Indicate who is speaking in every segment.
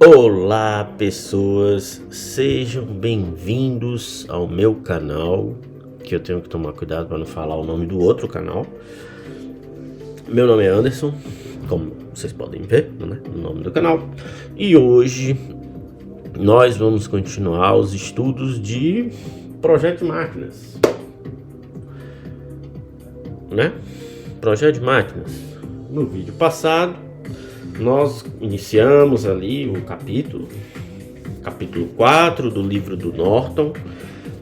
Speaker 1: Olá pessoas, sejam bem-vindos ao meu canal, que eu tenho que tomar cuidado para não falar o nome do outro canal. Meu nome é Anderson, como vocês podem ver, né, no nome do canal. E hoje nós vamos continuar os estudos de projeto de máquinas, né? Projeto de máquinas. No vídeo passado nós iniciamos ali o capítulo 4 do livro do Norton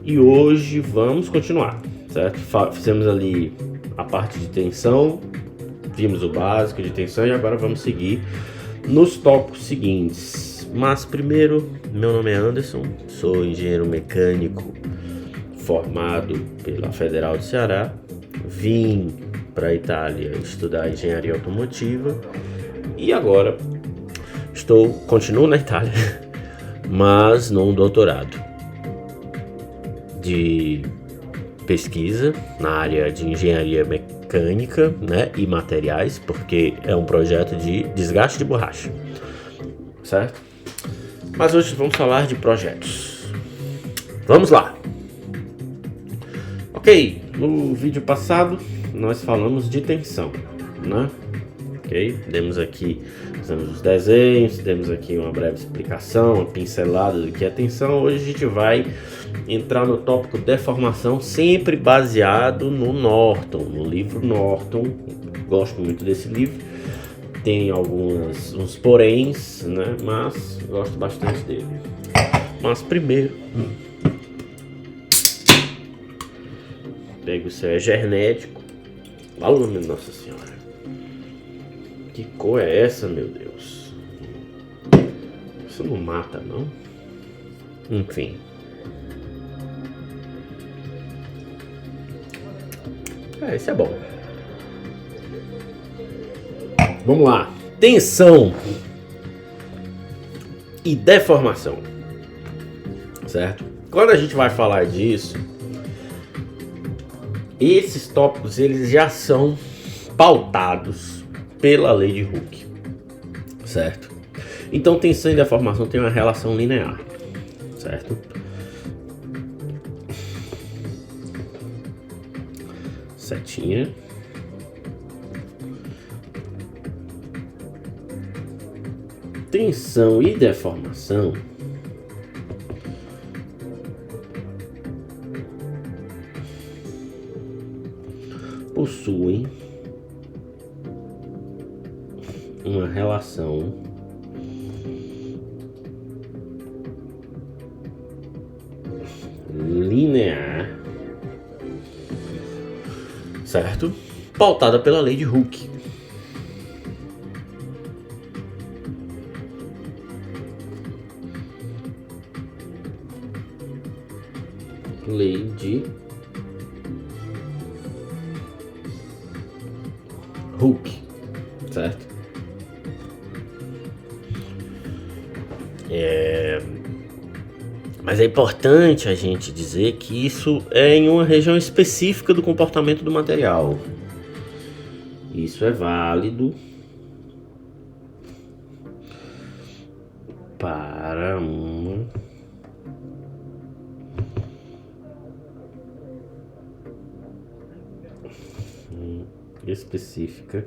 Speaker 1: e hoje vamos continuar, certo? Fizemos ali a parte de tensão, vimos o básico de tensão e agora vamos seguir nos tópicos seguintes. Mas primeiro, meu nome é Anderson, sou engenheiro mecânico formado pela Federal do Ceará, vim para a Itália estudar engenharia automotiva. E agora continuo na Itália, mas num doutorado de pesquisa na área de engenharia mecânica, né, e materiais, porque é um projeto de desgaste de borracha, certo? Mas hoje vamos falar de projetos. Vamos lá! Ok, no vídeo passado nós falamos de tensão, né? Ok, fizemos os desenhos, demos aqui uma breve explicação, uma pincelada do que é tensão. Hoje a gente vai entrar no tópico deformação, sempre baseado no Norton, no livro Norton. Gosto muito desse livro, tem uns poréns, né? Mas gosto bastante dele. Mas primeiro, pego o seu energético. Fala, minha Nossa Senhora. Que cor é essa, meu Deus? Isso não mata, não? Enfim. Esse é bom. Vamos lá. Tensão e deformação. Certo? Quando a gente vai falar disso, esses tópicos eles já são pautados pela lei de Hooke, certo? Então tensão e deformação tem uma relação linear, certo? Setinha. Tensão e deformação possuem uma relação linear, certo? Pautada pela lei de Hooke. Lei de Hooke, certo? Mas é importante a gente dizer que isso é em uma região específica do comportamento do material. Isso é válido para uma específica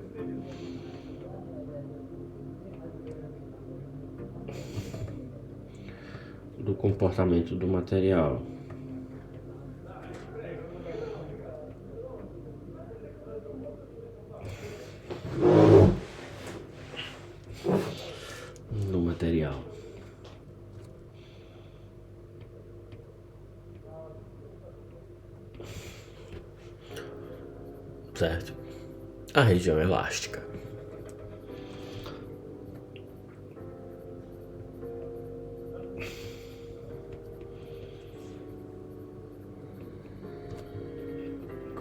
Speaker 1: do comportamento do material. No material. Certo? A região elástica.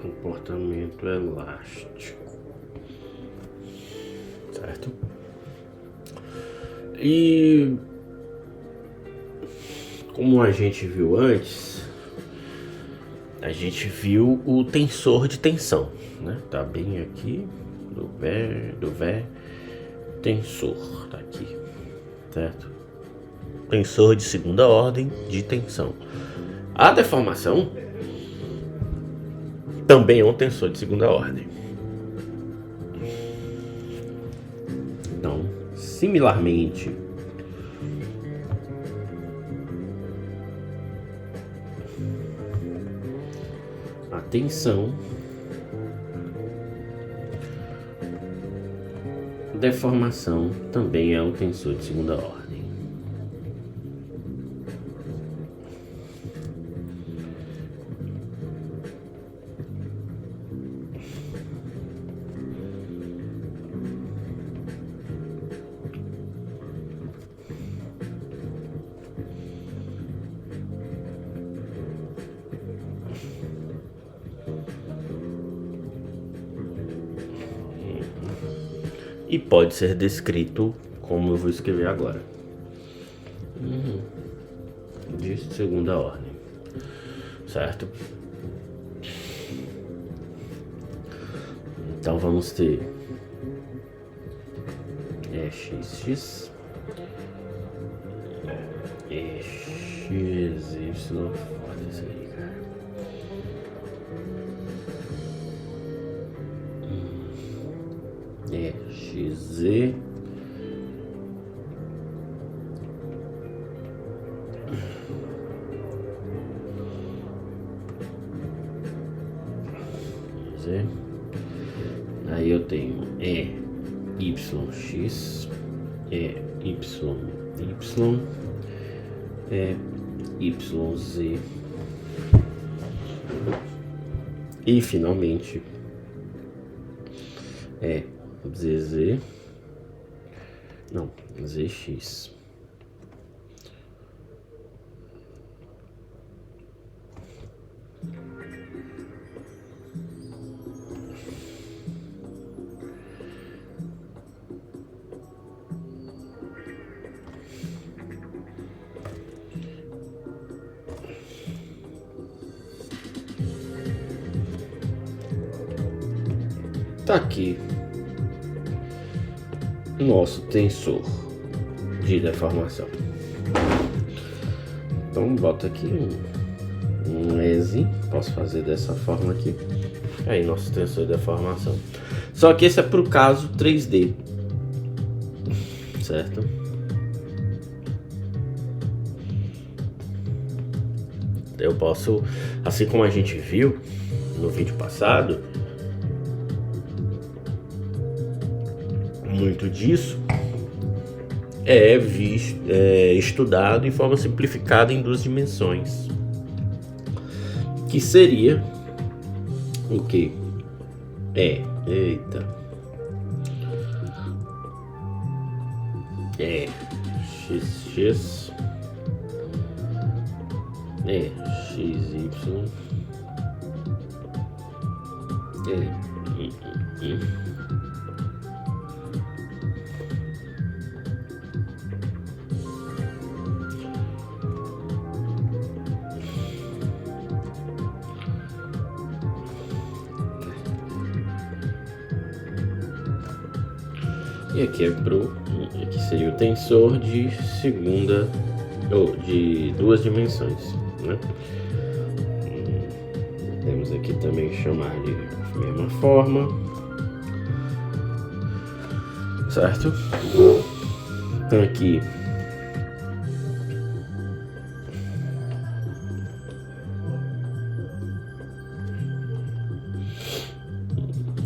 Speaker 1: Comportamento elástico, certo? E como a gente viu antes, a gente viu o tensor de tensão, né? Tá bem aqui, do Vé, tensor, tá aqui, certo? tensor de segunda ordem de tensão. A deformação também é um tensor de segunda ordem. Então, similarmente, a tensão, deformação também é um tensor de segunda ordem. E pode ser descrito como eu vou escrever agora. De segunda ordem. Certo? Então vamos ter XX, XY, foda isso aí, cara. XZ, aí eu tenho YX, YY, YZ e finalmente ZZ, não, ZX. Tá aqui nosso tensor de deformação. Então bota aqui um ESE, posso fazer dessa forma aqui. Aí nosso tensor de deformação. Só que esse é para o caso 3D, certo? Eu posso, assim como a gente viu no vídeo passado, muito disso é estudado em forma simplificada em duas dimensões, que seria o que? XX, XY, e aqui aqui seria o tensor de segunda ou de duas dimensões, né? Temos aqui também chamar de mesma forma, certo? Então aqui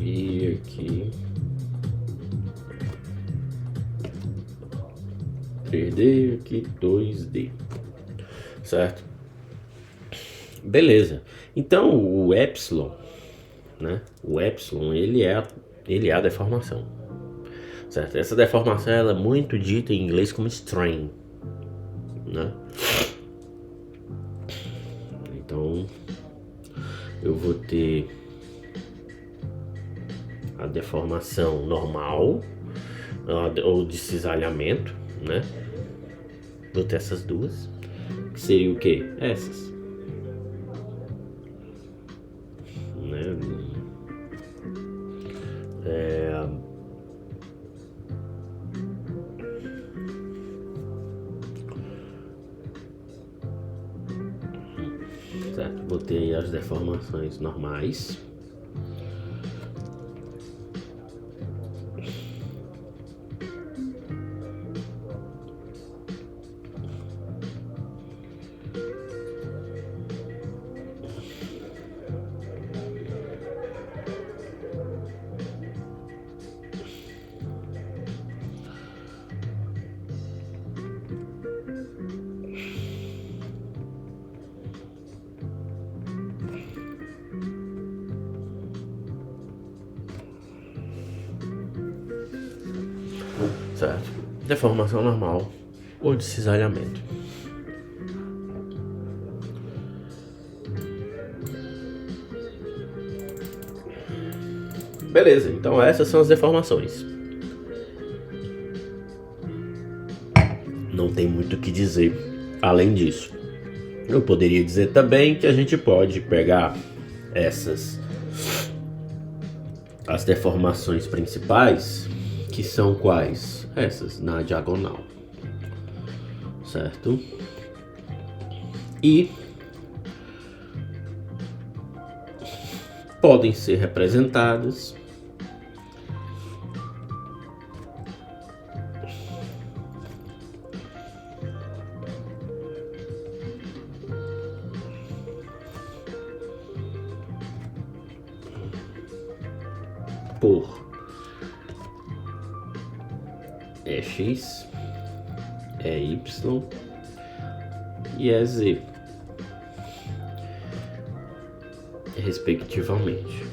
Speaker 1: e aqui 3D, aqui 2D, certo? Beleza. Então o epsilon, né? O epsilon ele é a deformação, certo? Essa deformação ela é muito dita em inglês como strain, né? Então eu vou ter a deformação normal ou de cisalhamento, né? Vou ter essas duas, que seria o que? Essas, né? certo? Botei aí as deformações normais. Certo? Deformação normal ou de cisalhamento. Beleza, então essas são as deformações. Não tem muito o que dizer além disso. Eu poderia dizer também que a gente pode pegar as deformações principais, que são quais? Essas, na diagonal, certo? E podem ser representadas por X, Y e Z, respectivamente.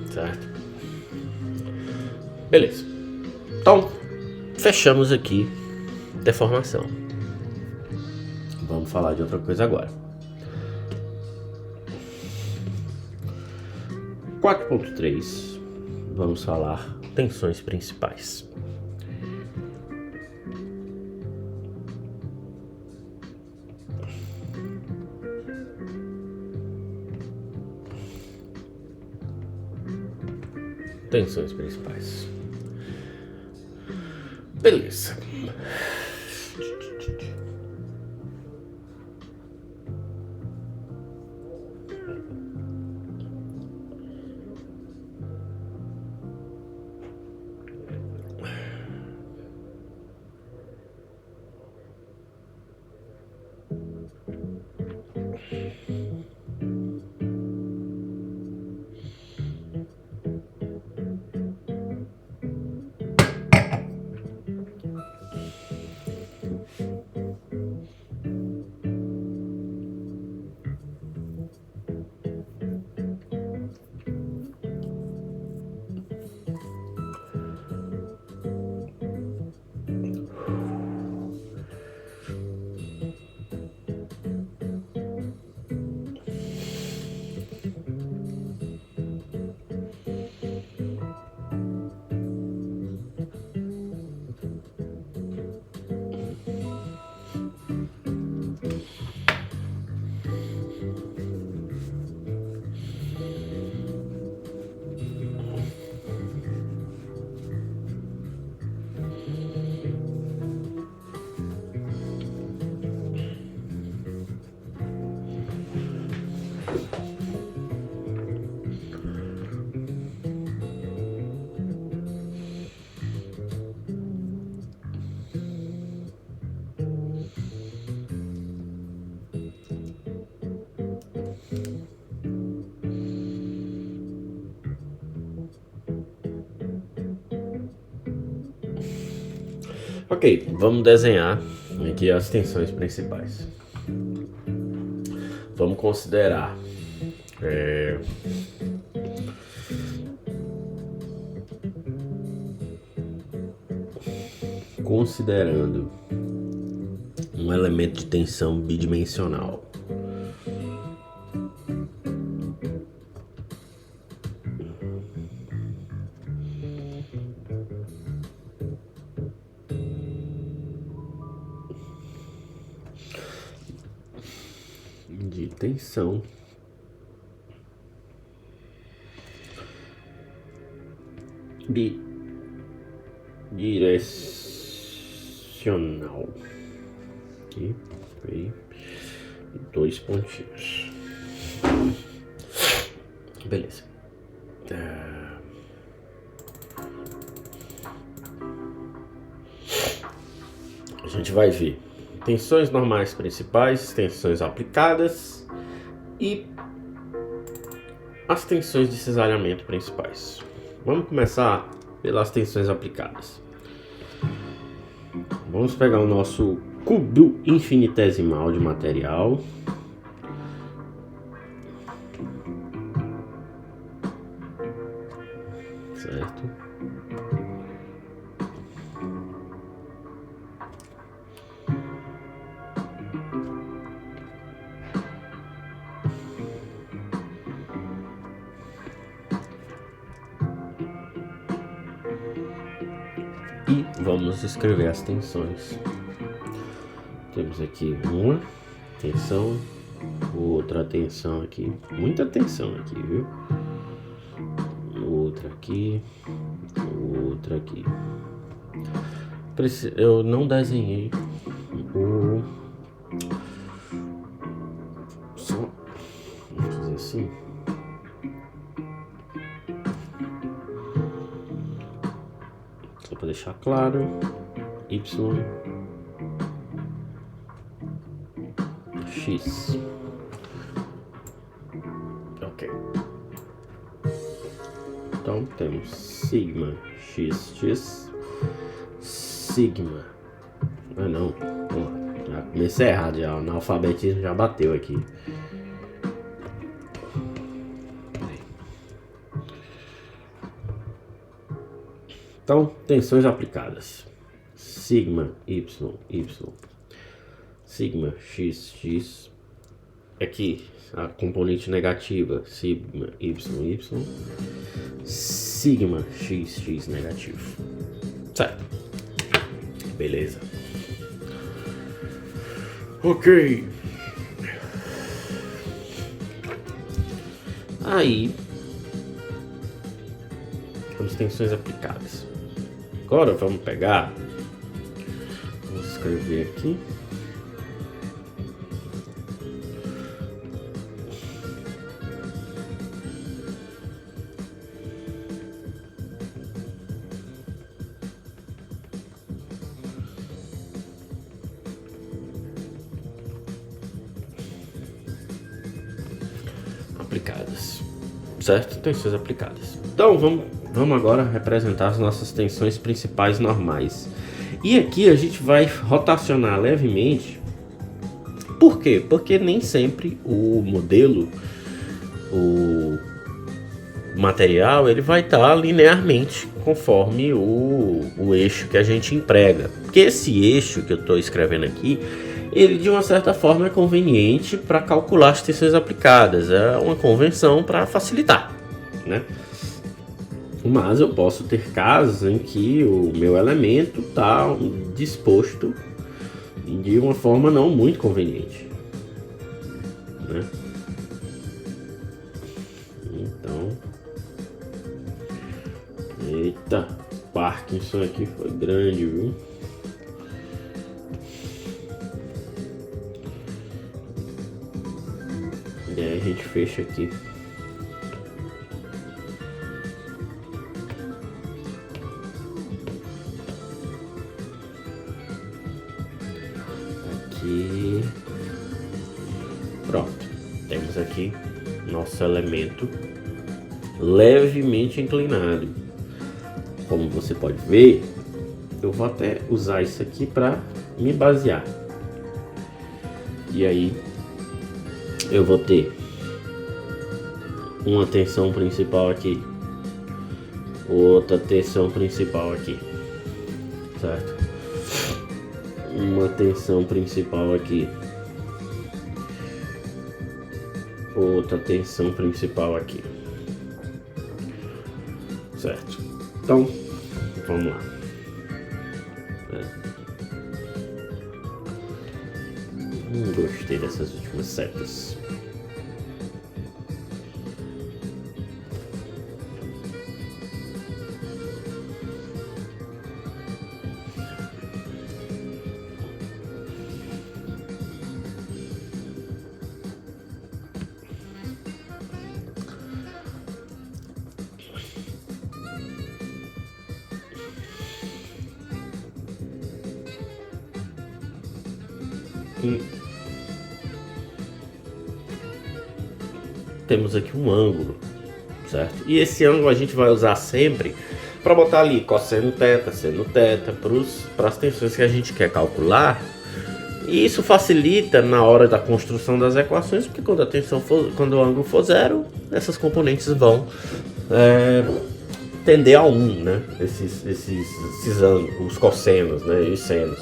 Speaker 1: Certo? Beleza. Então, fechamos aqui deformação. Vamos falar de outra coisa agora. 4.3, vamos falar tensões principais. Tensões principais. Beleza. Ok, vamos desenhar aqui as tensões principais. Vamos considerar considerando um elemento de tensão bidimensional. De tensão bidirecional. Aqui, e 2 pontinhos. Beleza. A gente vai ver tensões normais principais, tensões aplicadas e as tensões de cisalhamento principais. Vamos começar pelas tensões aplicadas. Vamos pegar o nosso cubo infinitesimal de material. Certo? E vamos escrever as tensões. Temos aqui uma tensão, outra tensão aqui, muita tensão aqui, viu? Outra aqui, outra aqui. Eu não desenhei o... Só... Vamos fazer assim. Só para deixar claro. Y. X. Ok. Então temos sigma xx, sigma. Ah não, já comecei errado, já o analfabetismo já bateu aqui. Então, tensões aplicadas. Sigma y, sigma x, aqui a componente negativa, sigma y, sigma x negativo. Certo. Beleza. Ok. Aí, temos tensões aplicadas. Agora vamos pegar, vamos escrever aqui. Aplicadas, certo? Tensões aplicadas. Então vamos agora representar as nossas tensões principais normais. E aqui a gente vai rotacionar levemente. Por quê? Porque nem sempre o modelo, o material, ele vai estar linearmente conforme o eixo que a gente emprega. Porque esse eixo que eu estou escrevendo aqui, ele de uma certa forma é conveniente para calcular as tensões aplicadas. É uma convenção para facilitar, né? Mas eu posso ter casos em que o meu elemento está disposto de uma forma não muito conveniente, né? Então, eita, Parkinson aqui foi grande, viu? E aí a gente fecha aqui. Aqui. Pronto. Temos aqui nosso elemento levemente inclinado. Como você pode ver, eu vou até usar isso aqui para me basear. E aí eu vou ter uma tensão principal aqui, outra tensão principal aqui, certo? Uma tensão principal aqui, outra tensão principal aqui, certo? Então, vamos lá. Gostei dessas últimas setas. aqui temos aqui um ângulo, certo? E esse ângulo a gente vai usar sempre para botar ali cosseno θ, seno θ, para as tensões que a gente quer calcular. E isso facilita na hora da construção das equações, porque quando o ângulo for zero, essas componentes vão tender a 1, né? Esses ângulos, os cossenos, né? E os senos.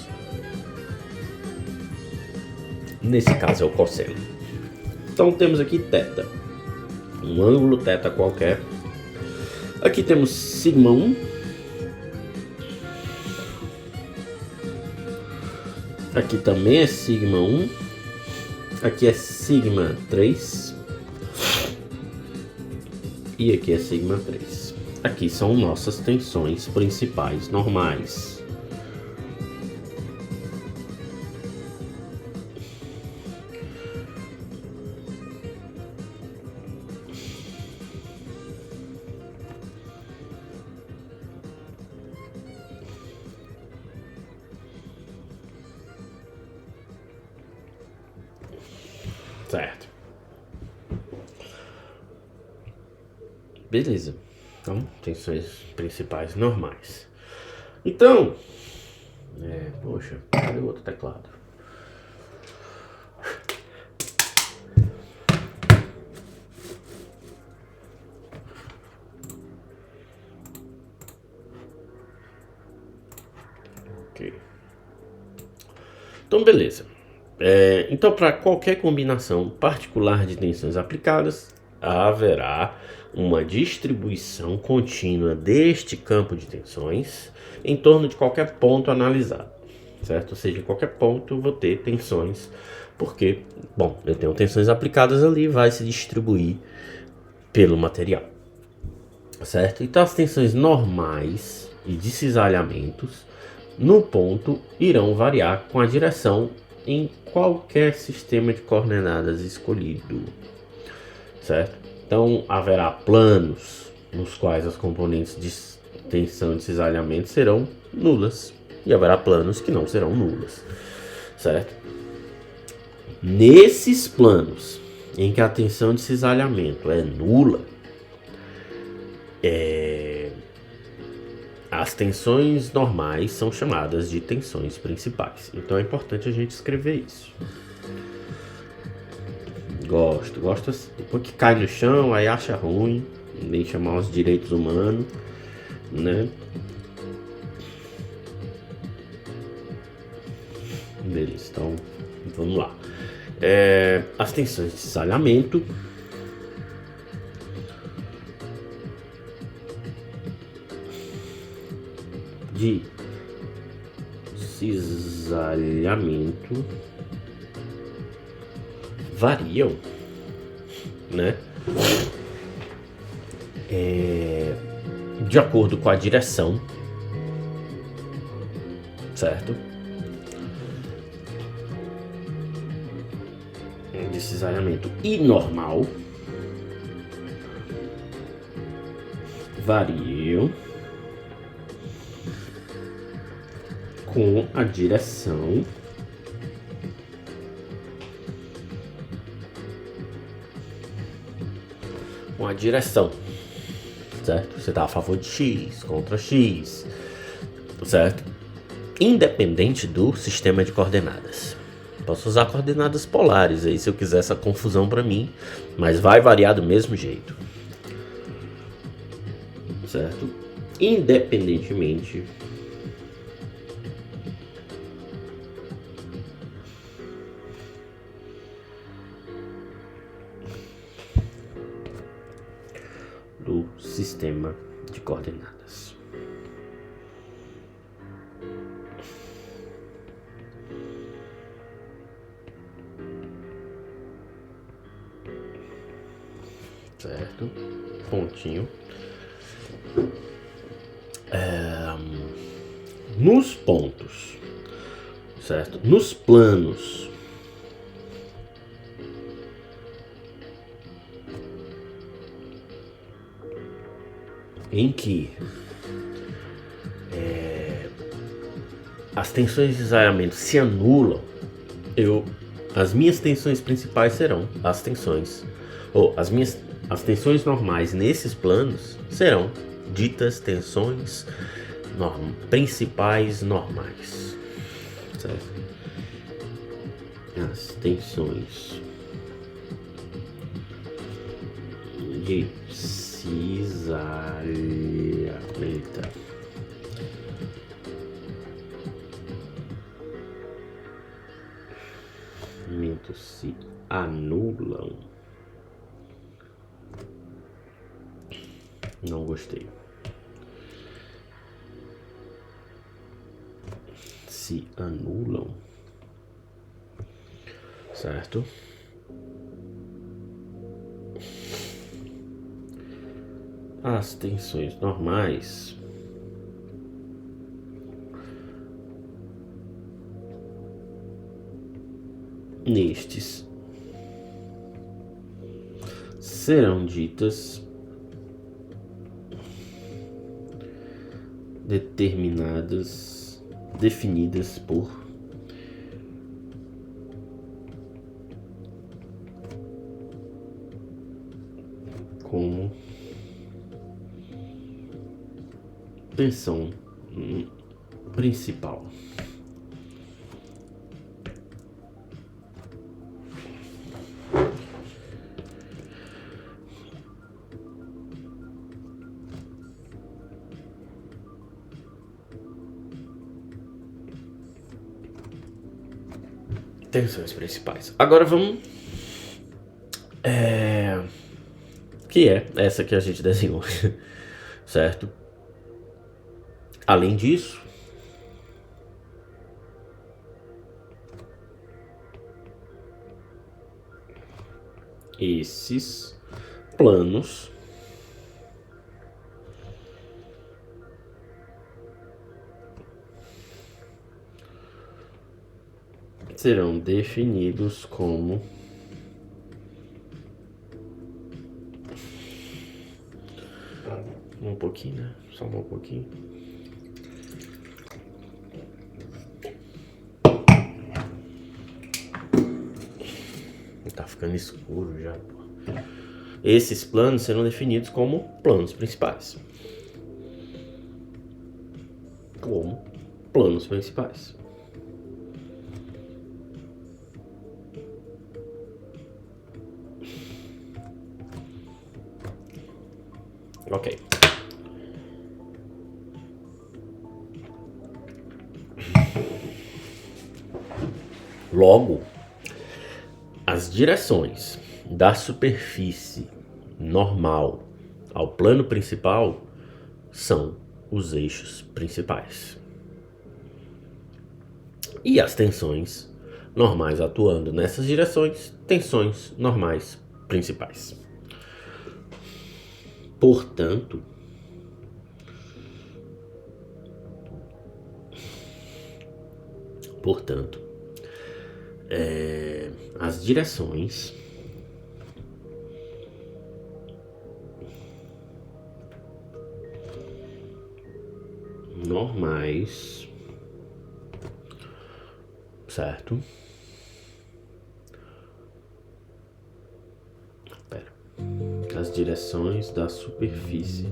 Speaker 1: Nesse caso é o cosseno. Então temos aqui θ, um ângulo θ qualquer. Aqui temos σ1. Aqui também é σ1. Aqui é σ3. E aqui é σ3. Aqui são nossas tensões principais normais. Certo. Beleza. Então, tensões principais normais. Então, poxa, cadê o outro teclado? Ok. Então, beleza. Então, para qualquer combinação particular de tensões aplicadas, haverá uma distribuição contínua deste campo de tensões em torno de qualquer ponto analisado, certo? Ou seja, em qualquer ponto eu vou ter tensões, porque, bom, eu tenho tensões aplicadas ali, vai se distribuir pelo material, certo? Então, as tensões normais e de cisalhamentos no ponto irão variar com a direção em qualquer sistema de coordenadas escolhido, certo? Então haverá planos nos quais as componentes de tensão de cisalhamento serão nulas e haverá planos que não serão nulas, certo? Nesses planos em que a tensão de cisalhamento é nula, as tensões normais são chamadas de tensões principais. Então é importante a gente escrever isso. Gosto assim. Depois que cai no chão, aí acha ruim, nem chamar os direitos humanos, né? Beleza, então vamos lá. As tensões de cisalhamento variam, né? De acordo com a direção, certo? De cisalhamento e normal variam com a direção certo? Você está a favor de X, contra X, certo? Independente do sistema de coordenadas. Posso usar coordenadas polares aí se eu quiser essa confusão para mim, mas vai variar do mesmo jeito, certo? Independentemente do sistema de coordenadas. Certo? Pontinho. Nos pontos, certo? Nos planos em que as tensões de cisalhamento se anulam, As minhas tensões principais serão as tensões, ou as tensões normais nesses planos serão ditas tensões principais normais, certo? As tensões de cisalhamento se anulam. Não gostei. Se anulam, certo? As tensões normais nestes serão ditas definidas por como tensão principal. Tensões principais. Agora vamos... que é essa que a gente desenhou, certo? Além disso, esses planos serão definidos como um pouquinho, né? Só um pouquinho. Tá ficando escuro já, pô. Esses planos serão definidos como planos principais. Como planos principais. Ok. Logo, as direções da superfície normal ao plano principal são os eixos principais. E as tensões normais atuando nessas direções, tensões normais principais. Portanto, as direções normais, certo? As direções da superfície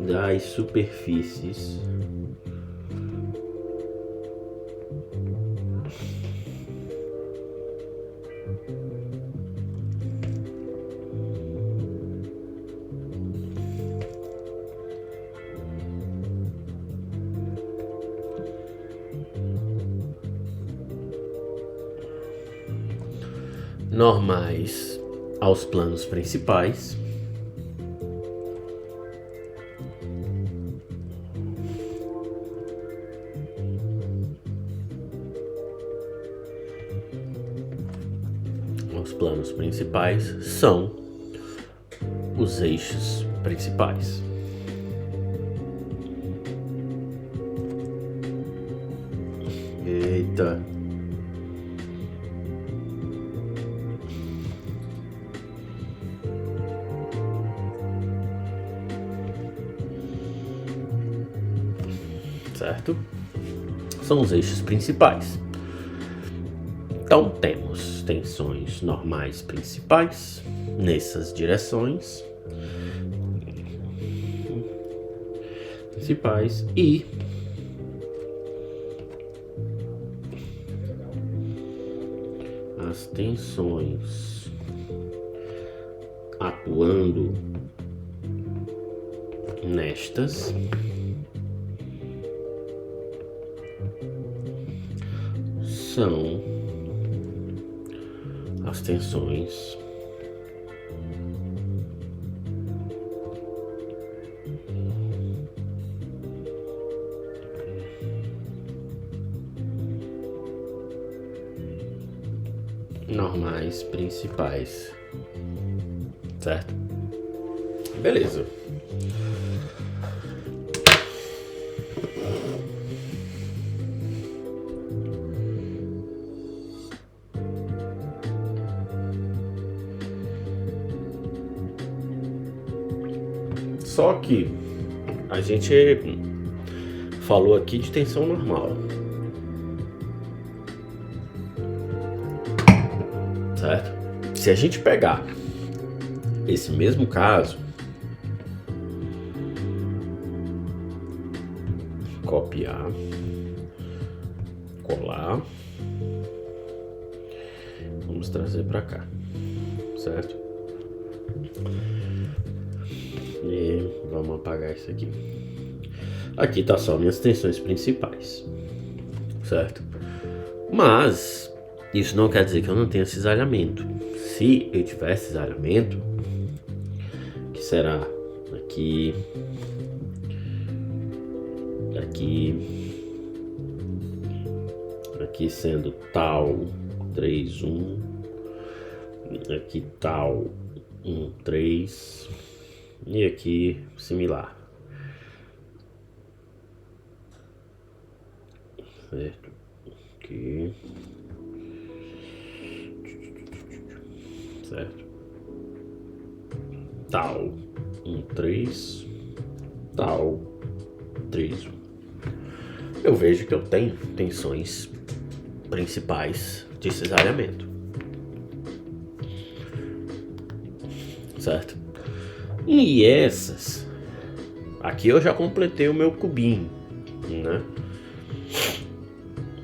Speaker 1: das superfícies normais aos planos principais são os eixos principais. Eita. certo? São os eixos principais. Então temos tensões normais principais nessas direções principais e as tensões atuando nestas são as tensões normais principais, certo? Beleza. Só que a gente falou aqui de tensão normal, certo? Se a gente pegar esse mesmo caso, copiar, colar, vamos trazer para cá, certo? E vamos apagar isso aqui. Aqui tá só minhas tensões principais, certo? Mas isso não quer dizer que eu não tenha cisalhamento. Se eu tiver cisalhamento, que será aqui, aqui sendo tal 3, 1, aqui tal 1, 3 e aqui similar, certo? Aqui, certo? Tal 1, 3, tal 3, 1. Eu vejo que eu tenho tensões principais de cisalhamento, certo? E essas aqui eu já completei o meu cubinho, né?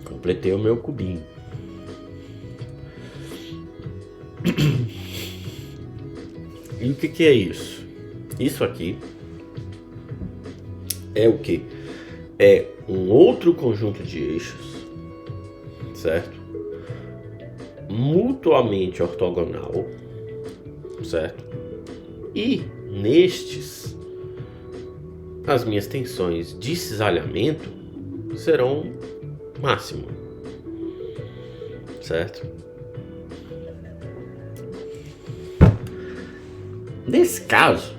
Speaker 1: Completei o meu cubinho. E o que é isso? Isso aqui é o que? É um outro conjunto de eixos, certo? Mutuamente ortogonal, certo? E nestes, as minhas tensões de cisalhamento serão máximo, certo? Nesse caso,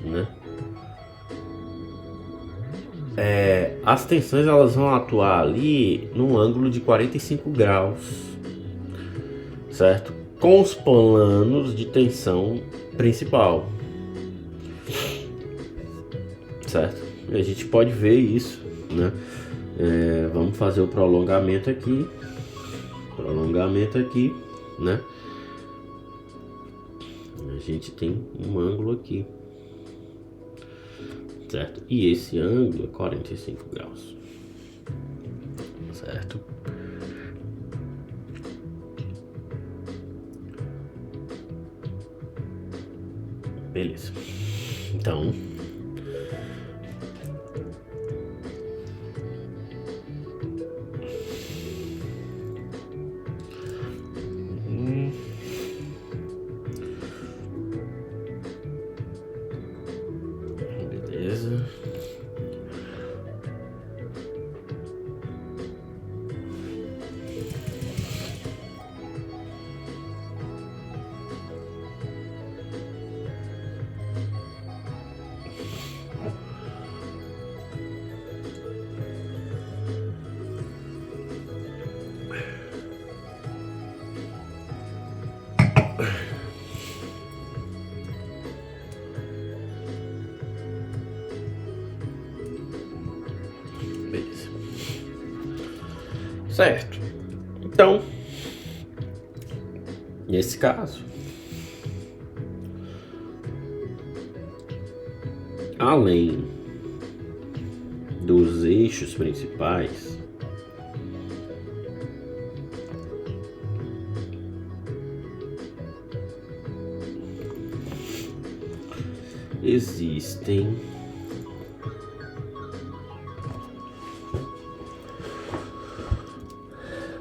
Speaker 1: né? As tensões elas vão atuar ali num ângulo de 45 graus, certo? Com os planos de tensão principal, certo? E a gente pode ver isso, né? Vamos fazer o prolongamento aqui, né? A gente tem um ângulo aqui, certo? E esse ângulo é 45 graus, certo? Beleza. Então, beleza. Certo. Então, nesse caso, além dos eixos principais, existem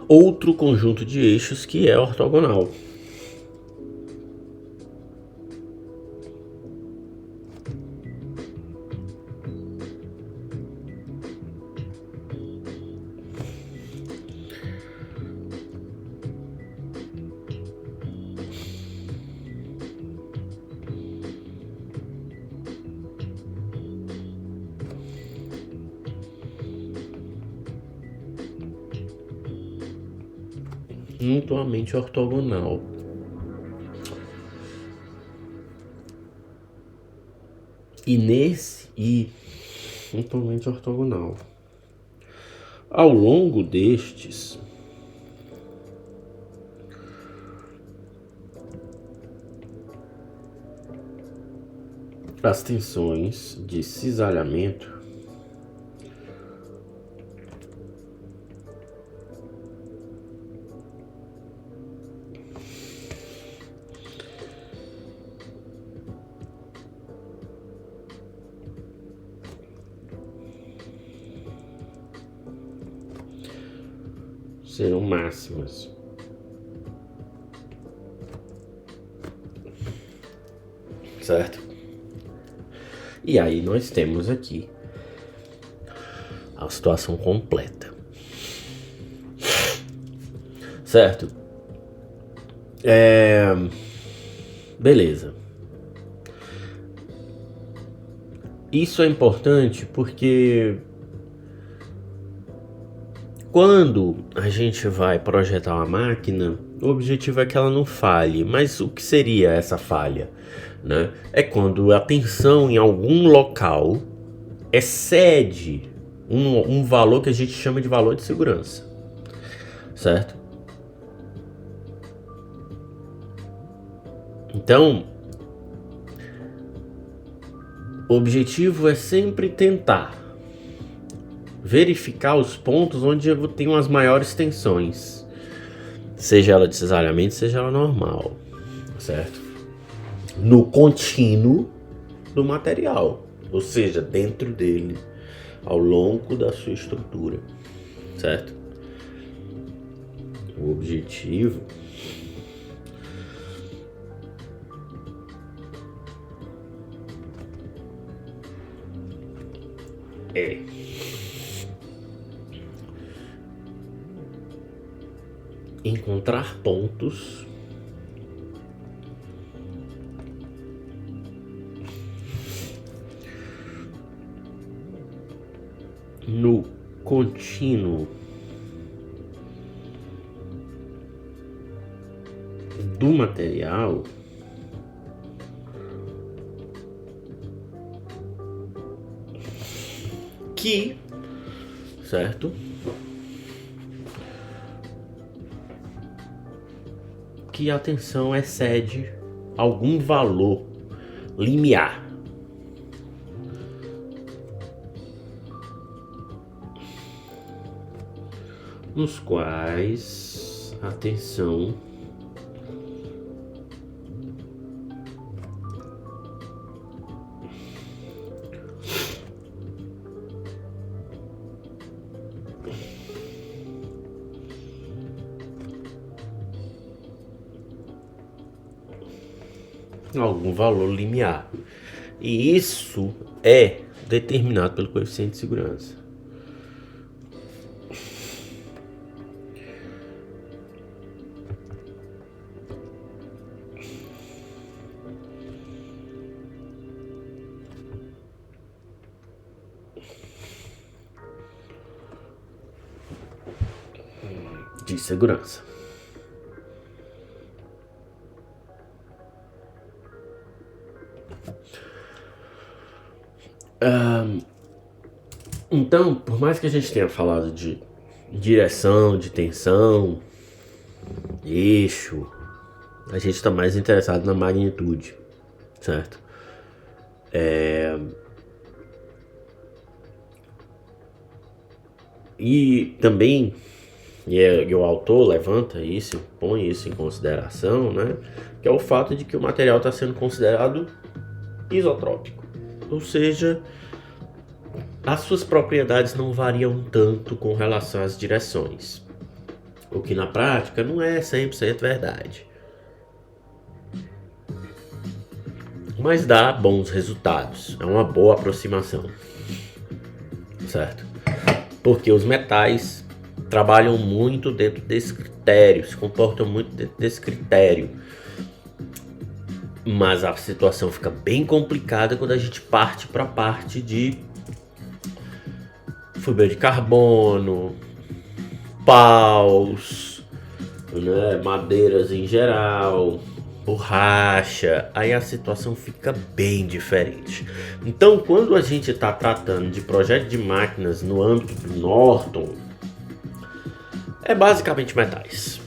Speaker 1: outro conjunto de eixos que é ortogonal. Mutuamente ortogonal. E mutuamente ortogonal. Ao longo destes, as tensões de cisalhamento serão máximas. Certo? E aí nós temos aqui a situação completa. Certo? Beleza. Isso é importante porque quando a gente vai projetar uma máquina, o objetivo é que ela não falhe. Mas o que seria essa falha, né? É quando a tensão em algum local excede um valor que a gente chama de valor de segurança, certo? Então, o objetivo é sempre tentar verificar os pontos onde eu tenho as maiores tensões, seja ela de cisalhamento, seja ela normal, certo? No contínuo do material, ou seja, dentro dele, ao longo da sua estrutura, certo? O objetivo é encontrar pontos no contínuo do material que, certo? Que a tensão excede algum valor limiar. Nos quais a tensão algum valor limiar. E isso é determinado pelo coeficiente de segurança. De segurança. Então, por mais que a gente tenha falado de direção de tensão, eixo. A gente está mais interessado na magnitude, certo? E também, e o autor levanta isso, põe isso em consideração, né? Que é o fato de que o material está sendo considerado isotrópico, ou seja, as suas propriedades não variam tanto com relação às direções, o que na prática não é 100% verdade, mas dá bons resultados, é uma boa aproximação, certo? Porque os metais trabalham muito dentro desse critério, se comportam muito dentro desse critério. Mas a situação fica bem complicada quando a gente parte para a parte de fibra de carbono, paus, né, madeiras em geral, borracha. Aí a situação fica bem diferente. Então, quando a gente está tratando de projeto de máquinas no âmbito do Norton, é basicamente metais,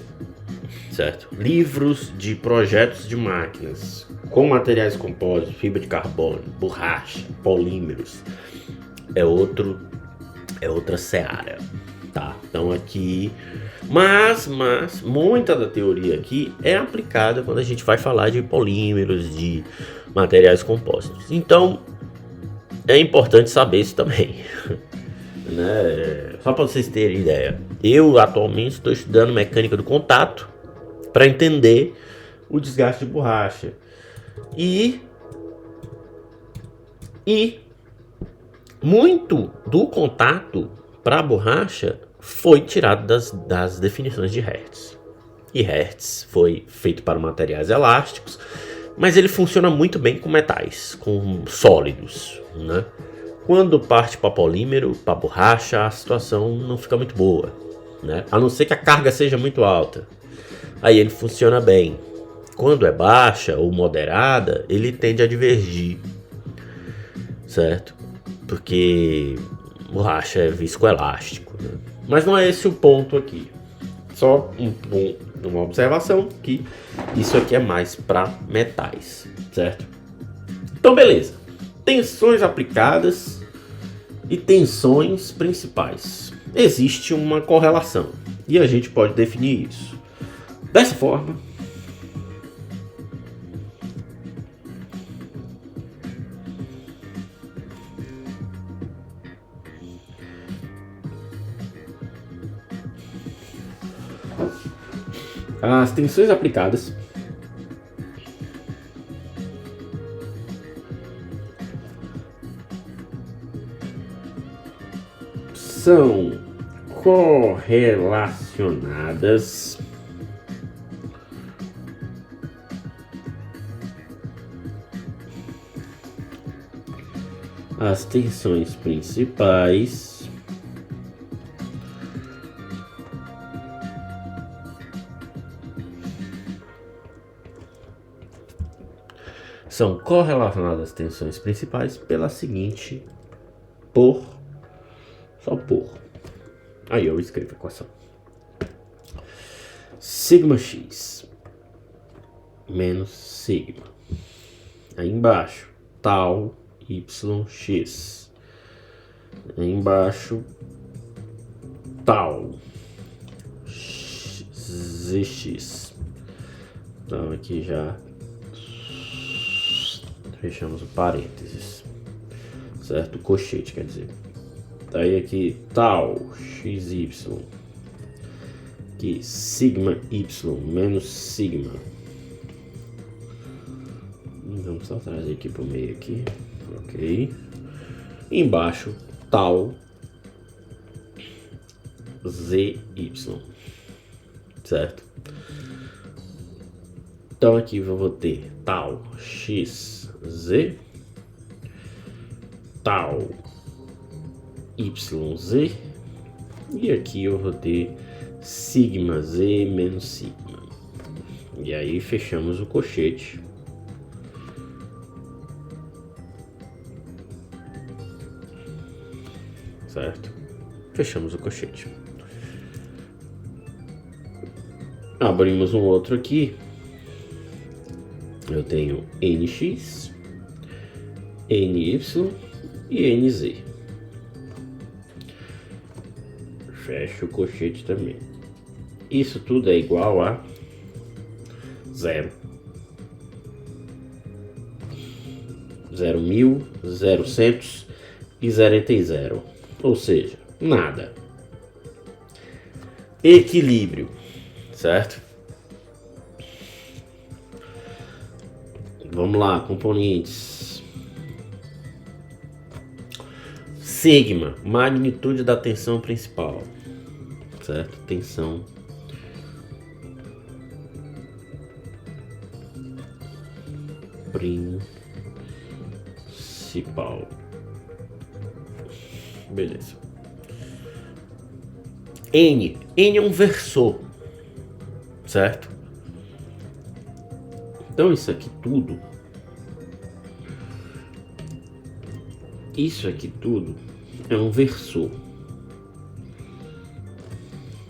Speaker 1: certo? Livros de projetos de máquinas com materiais compósitos, fibra de carbono, borracha, polímeros, é outra seara, tá? Então aqui, mas muita da teoria aqui é aplicada quando a gente vai falar de polímeros, de materiais compostos. Então é importante saber isso também, né? Só para vocês terem ideia, eu atualmente estou estudando mecânica do contato para entender o desgaste de borracha e muito do contato para a borracha foi tirado das definições de Hertz. E Hertz foi feito para materiais elásticos, mas ele funciona muito bem com metais, com sólidos, né? Quando parte para polímero, para borracha, a situação não fica muito boa, né? A não ser que a carga seja muito alta. Aí ele funciona bem. Quando é baixa ou moderada, ele tende a divergir, certo? Porque borracha é viscoelástico, né? Mas não é esse o ponto aqui. Só uma observação que isso aqui é mais para metais, certo? Então beleza. Tensões aplicadas e tensões principais. Existe uma correlação e a gente pode definir isso dessa forma. As tensões aplicadas são correlacionadas às tensões principais são correlacionadas às tensões principais pela seguinte só por. Aí eu escrevo a equação. Sigma x menos sigma. Aí embaixo, tal yx. Aí embaixo, tal zx. Então aqui já fechamos o parênteses, certo? Cochete, quer dizer. Daí aqui tal xy, aqui sigma y menos sigma. Vamos só trazer aqui pro meio aqui, ok. Embaixo tal zy, certo? Então aqui eu vou ter tal xz, tal yz, e aqui eu vou ter sigma z menos sigma. E aí fechamos o cochete. Certo? Fechamos o cochete. Abrimos um outro aqui. Eu tenho NX, NY e NZ. Fecho o colchete também. Isso tudo é igual a 0. 0.000, 000 e 0 ou seja, nada. Equilíbrio, certo? Vamos lá, componentes. Sigma, magnitude da tensão principal, certo? Tensão principal. Beleza. N é um versor, certo? Então isso aqui tudo é um versor.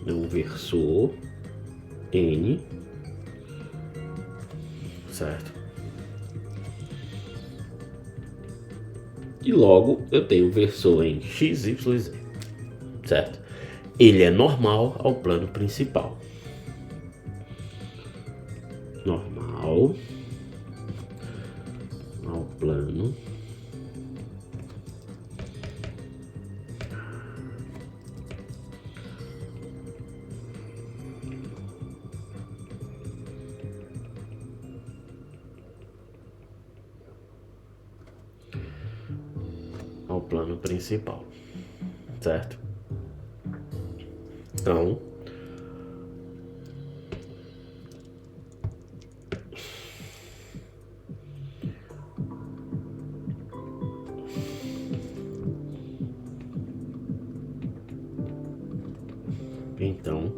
Speaker 1: É um versor N, certo? E logo eu tenho o versor em x, y e z, certo? Ele é normal ao plano principal. Normal ao plano principal, certo? Então,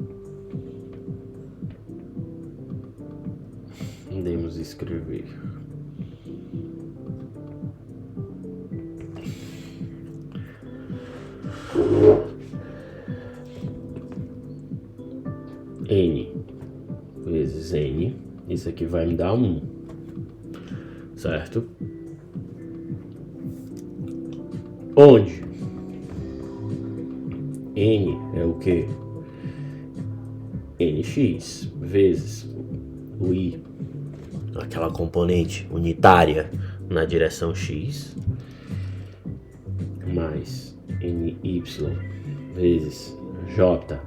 Speaker 1: podemos escrever N vezes N, isso aqui vai me dar 1, certo? Onde N é o que? NX vezes o I, aquela componente unitária na direção X, mais NY vezes J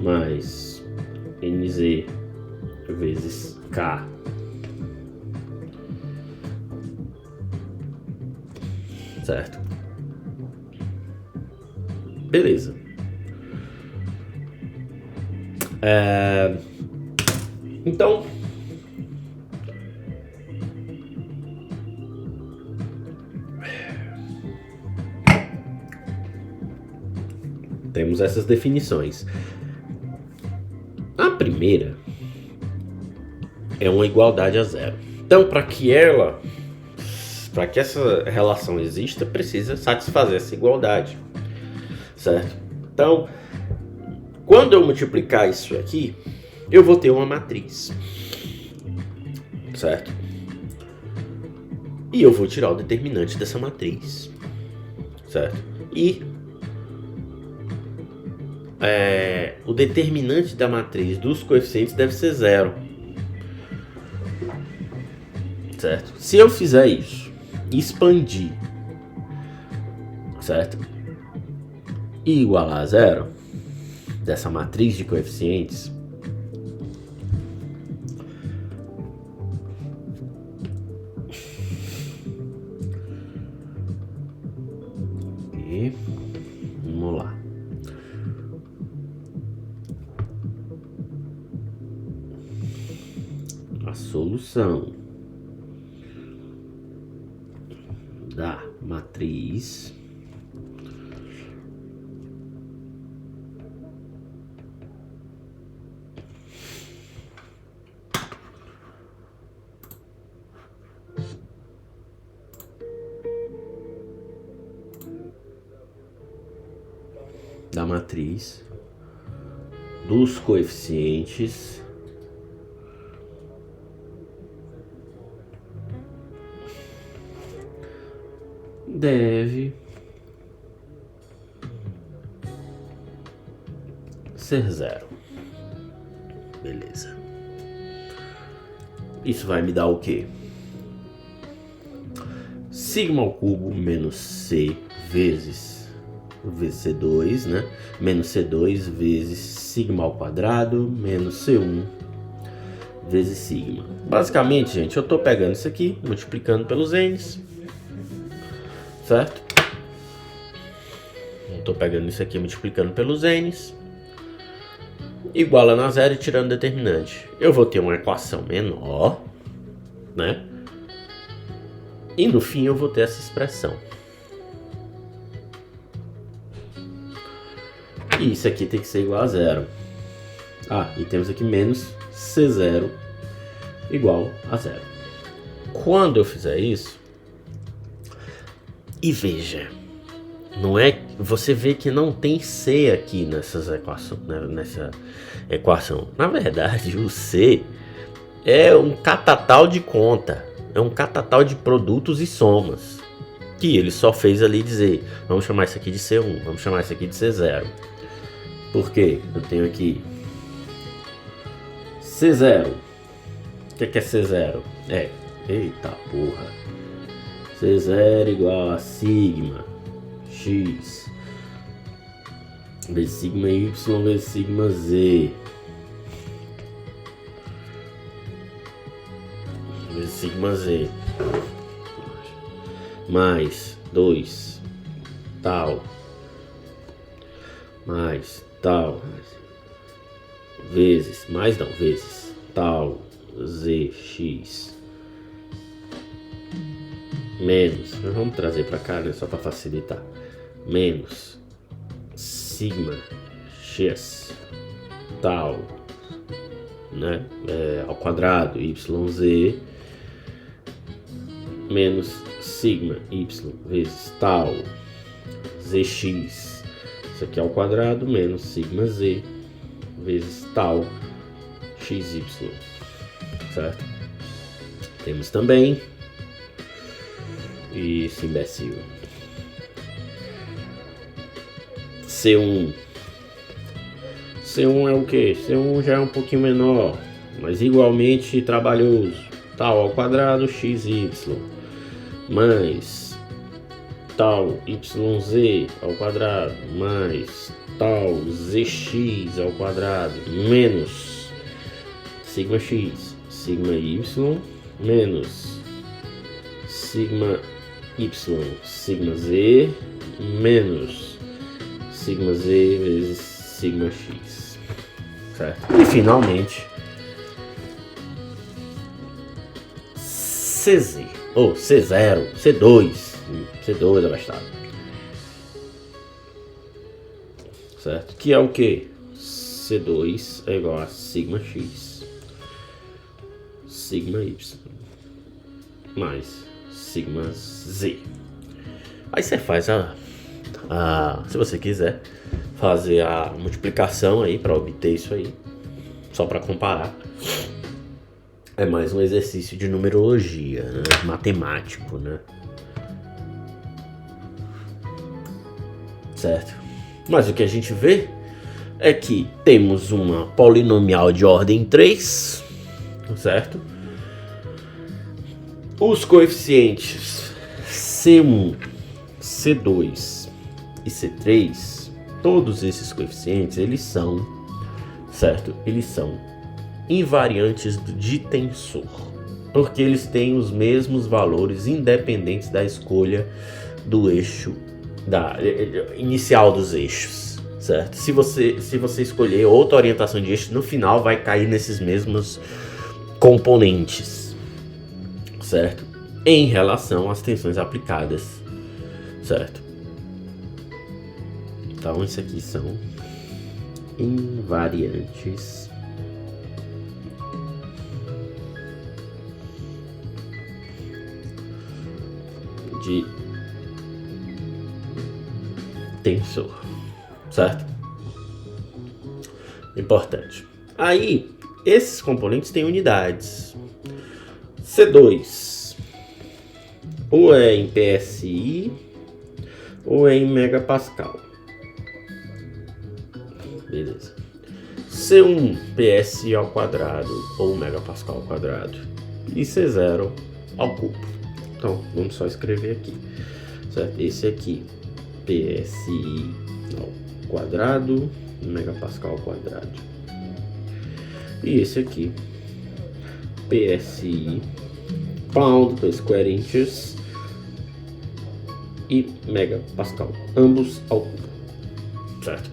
Speaker 1: mais NZ vezes K, certo? Beleza. Então, temos essas definições. A primeira é uma igualdade a zero. Então, para que essa relação exista, precisa satisfazer essa igualdade, certo? Então, quando eu multiplicar isso aqui, eu vou ter uma matriz, certo? E eu vou tirar o determinante dessa matriz, certo? E o determinante da matriz dos coeficientes deve ser 0, certo? Se eu fizer isso, expandir, certo? E igualar a 0 dessa matriz de coeficientes, e vamos lá. A solução da matriz dos coeficientes deve ser zero. Beleza. Isso vai me dar o quê? Sigma ao cubo menos C vezes C2, né? Menos C2 vezes sigma ao quadrado menos C1 vezes sigma. Basicamente, gente, eu tô pegando isso aqui, multiplicando pelos n's, certo? Eu tô pegando isso aqui, multiplicando pelos n's, igualando a zero e tirando determinante. Eu vou ter uma equação menor, né? E no fim eu vou ter essa expressão. E isso aqui tem que ser igual a zero. E temos aqui menos C0 igual a zero. Quando eu fizer isso, e veja, não é? Você vê que não tem C aqui nessa equação. Na verdade, o C é um catatal de conta, é um catatal de produtos e somas, que ele só fez ali dizer, vamos chamar isso aqui de C1, vamos chamar isso aqui de C0. Por quê? Eu tenho aqui C0. O que é C0? Eita porra. C0 igual a sigma x vezes sigma y vezes sigma z vezes sigma z mais 2 tal mais tal vezes tal zx menos, vamos trazer para cá, né, só para facilitar, menos sigma x tal, né, ao quadrado yz menos sigma y vezes tal zx, isso aqui ao quadrado, menos sigma z vezes tal xy, certo? Temos também esse imbecil C1 é o que? C1 já é um pouquinho menor, mas igualmente trabalhoso, tal ao quadrado xy mais tal yz ao quadrado mais tal zx ao quadrado menos sigma x, sigma y menos sigma y, sigma z menos sigma z vezes sigma x, certo? E finalmente CZ ou C0, C2 abastado, certo? Que é o que? C2 é igual a sigma x, sigma y mais sigma z. Aí você faz se você quiser fazer a multiplicação aí para obter isso aí, só para comparar. É mais um exercício de numerologia, né? Matemático, né? Certo? Mas o que a gente vê é que temos uma polinomial de ordem 3, certo? Os coeficientes C1, C2 e C3, todos esses coeficientes, eles são, certo? Eles são invariantes de tensor, porque eles têm os mesmos valores independentes da escolha do eixo, da inicial dos eixos, certo? Se você escolher outra orientação de eixo, no final vai cair nesses mesmos componentes, certo? Em relação às tensões aplicadas, certo? Então, isso aqui são invariantes de tensor, certo? Importante. Aí, esses componentes têm unidades. C2 ou é em PSI ou é em megapascal. Beleza. C1 PSI ao quadrado ou megapascal ao quadrado. E C0 ao cubo. Então, vamos só escrever aqui. Certo? Esse aqui, PSI ao quadrado, megapascal ao quadrado. E esse aqui, PSI, pound per square inches, e megapascal, ambos ao cubo. Certo?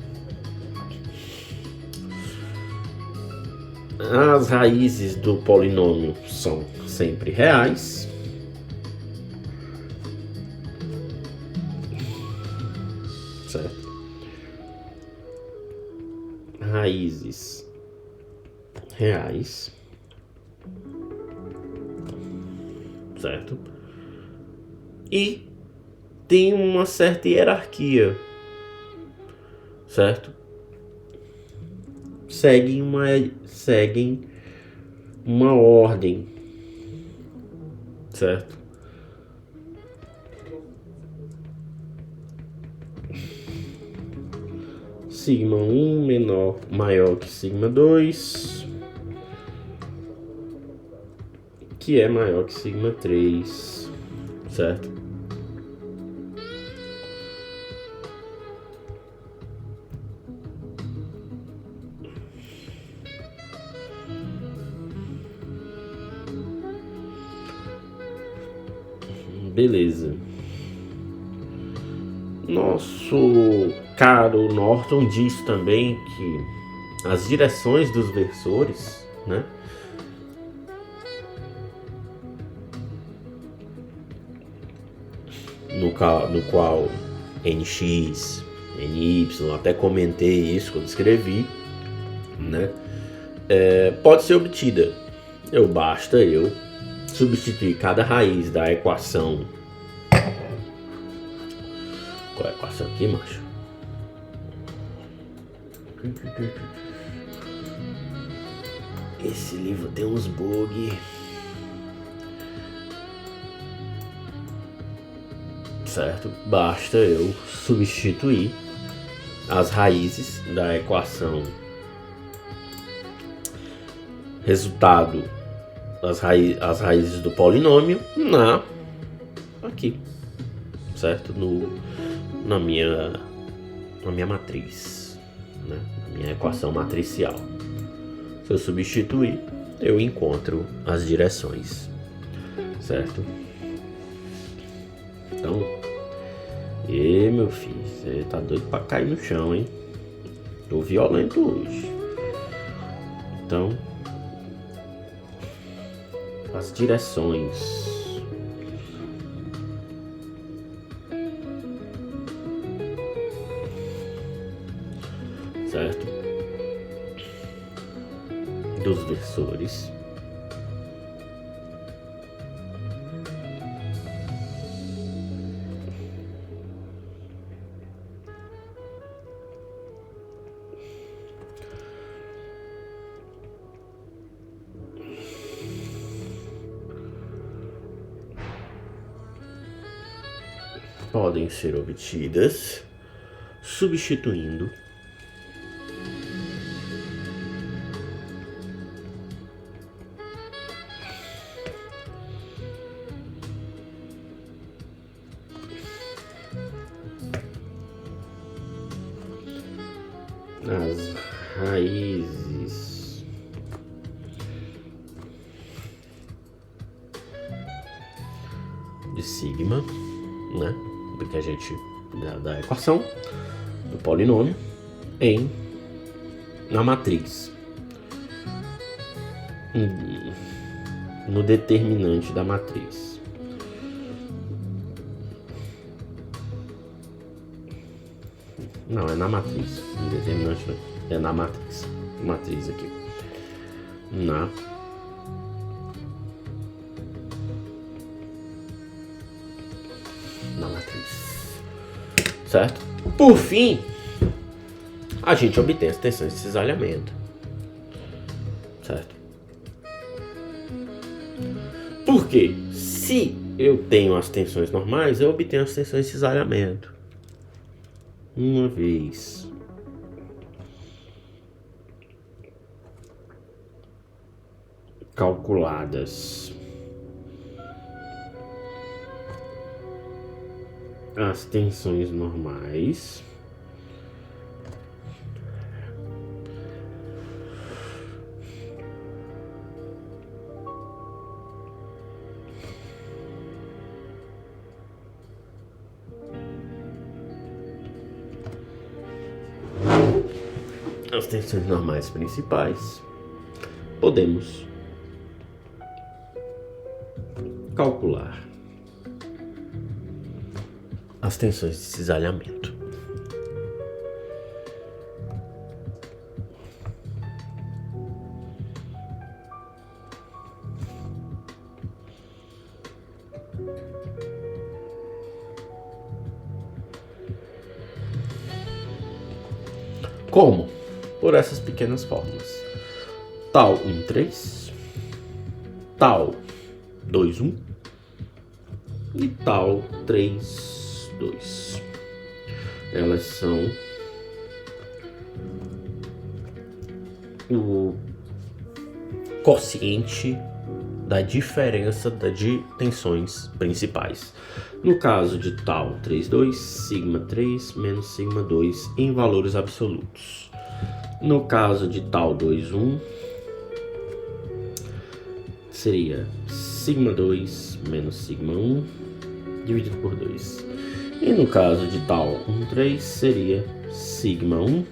Speaker 1: As raízes do polinômio são sempre reais. Certo? Raízes reais. Certo? E tem uma certa hierarquia. Certo? Seguem uma ordem. Certo? Sigma 1 maior que sigma 2, que é maior que sigma 3, certo? Beleza. Nosso caro Norton diz também que as direções dos versores, né, no qual NX, NY, até comentei isso quando escrevi, né, pode ser obtida. Basta eu substituir cada raiz da equação. Qual é a equação aqui, macho? Esse livro tem uns bug. Certo? Basta eu substituir as raízes da equação. Resultado, as raízes do polinômio aqui, certo? Na minha matriz, né? Na minha equação matricial. Se eu substituir, eu encontro as direções, certo? Então, meu filho, você tá doido pra cair no chão, hein? Tô violento hoje. Então, as direções. Certo? Dos versores. Podem ser obtidas substituindo as raízes de sigma, né? Que a gente da equação do polinômio na matriz, no determinante da matriz. Não, é na matriz. O determinante é na matriz. Matriz aqui. Na matriz. Certo? Por fim, a gente obtém as tensões de cisalhamento, certo? Porque se eu tenho as tensões normais, eu obtenho as tensões de cisalhamento. Uma vez calculadas as tensões normais, as tensões normais principais, podemos calcular as tensões de cisalhamento. Como? Por essas pequenas fórmulas. Tal 1,3, tal 2,1 e tal 3,2. Elas são o quociente da diferença de tensões principais. No caso de tal 3,2, sigma 3 menos sigma 2 em valores absolutos. No caso de tal 2,1, seria sigma 2 menos sigma 1 dividido por 2. E no caso de tal 1,3, seria sigma 1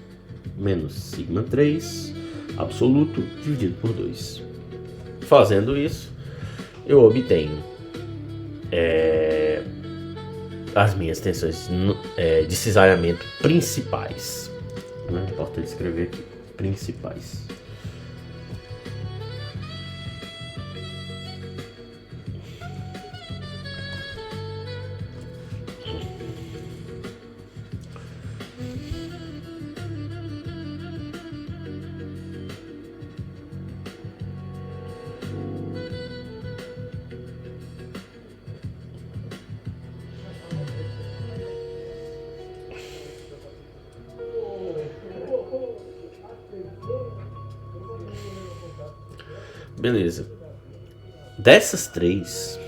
Speaker 1: menos sigma 3 absoluto dividido por 2. Fazendo isso, eu obtenho as minhas tensões de cisalhamento principais. Não importa escrever aqui, principais. Beleza. Dessas três,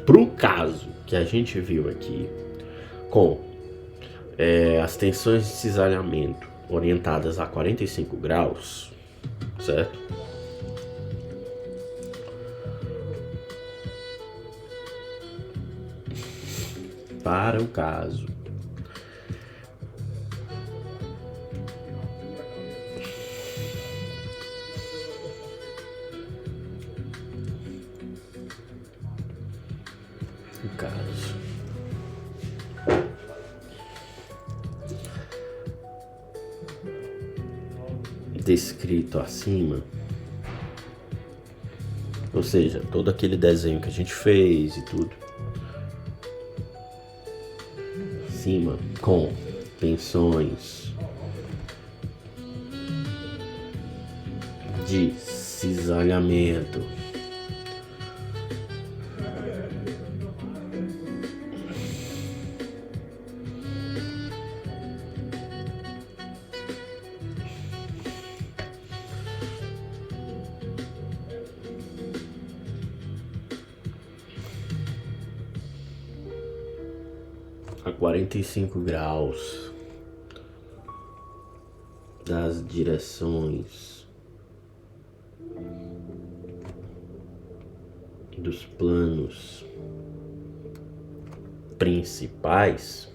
Speaker 1: pro caso que a gente viu aqui, com as tensões de cisalhamento orientadas a 45 graus, certo? Para o caso descrito acima, ou seja, todo aquele desenho que a gente fez e tudo, acima, com tensões de cisalhamento a 45 graus das direções dos planos principais,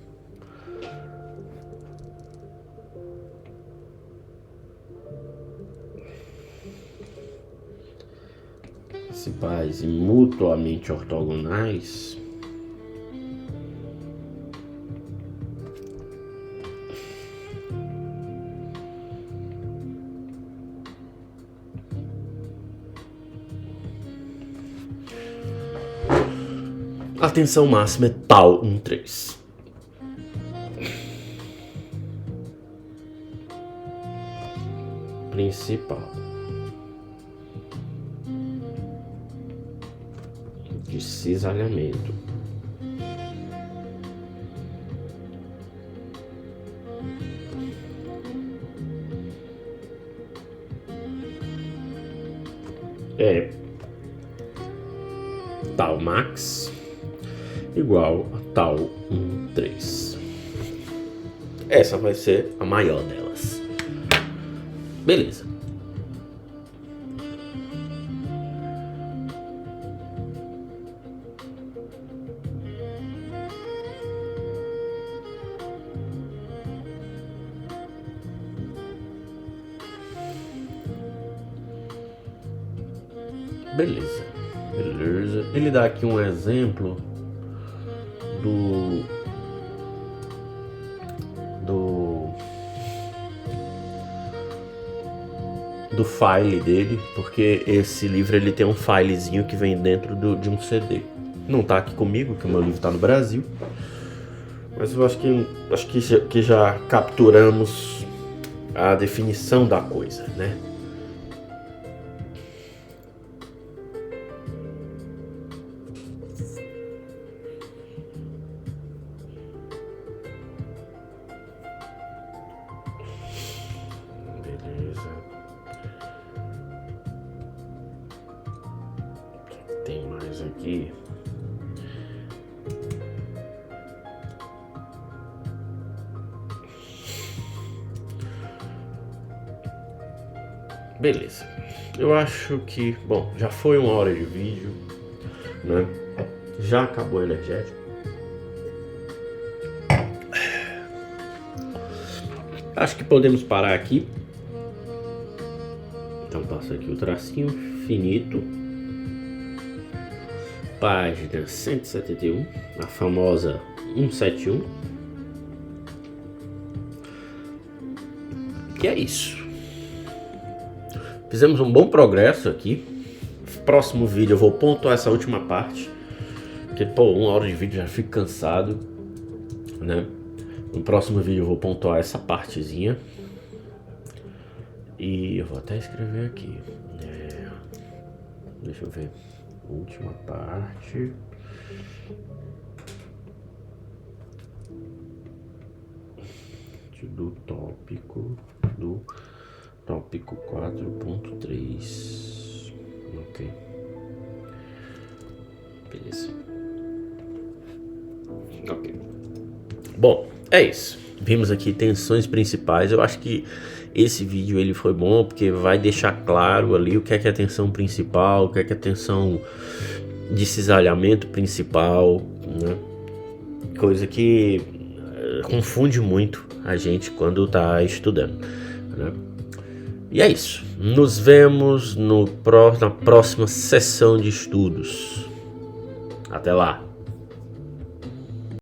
Speaker 1: e mutuamente ortogonais, a tensão máxima é tal 1,3. principal de cisalhamento. É tal max igual a tal 1,3. Essa vai ser a maior delas. Beleza. Beleza. Ele dá aqui um exemplo do file dele, porque esse livro ele tem um filezinho que vem dentro de um CD. Não tá aqui comigo, que o meu livro tá no Brasil, mas eu acho que já capturamos a definição da coisa, né? Tem mais aqui. Beleza. Eu acho que, bom, já foi 1 hora de vídeo, né? Já acabou o energético. Acho que podemos parar aqui. Então passa aqui o tracinho finito. Página 171, a famosa 171. E é isso. Fizemos um bom progresso aqui. Próximo vídeo eu vou pontuar essa última parte, porque, pô, 1 hora de vídeo já fico cansado, né? No próximo vídeo eu vou pontuar essa partezinha. E eu vou até escrever aqui. Deixa eu ver. Última parte. Do tópico 4.3. Ok. Beleza. Ok. Bom, é isso. Vimos aqui tensões principais. Eu acho que esse vídeo ele foi bom porque vai deixar claro ali o que é a tensão principal, o que é a tensão de cisalhamento principal, né? Coisa que confunde muito a gente quando tá estudando, né? E é isso. Nos vemos na próxima sessão de estudos. Até lá.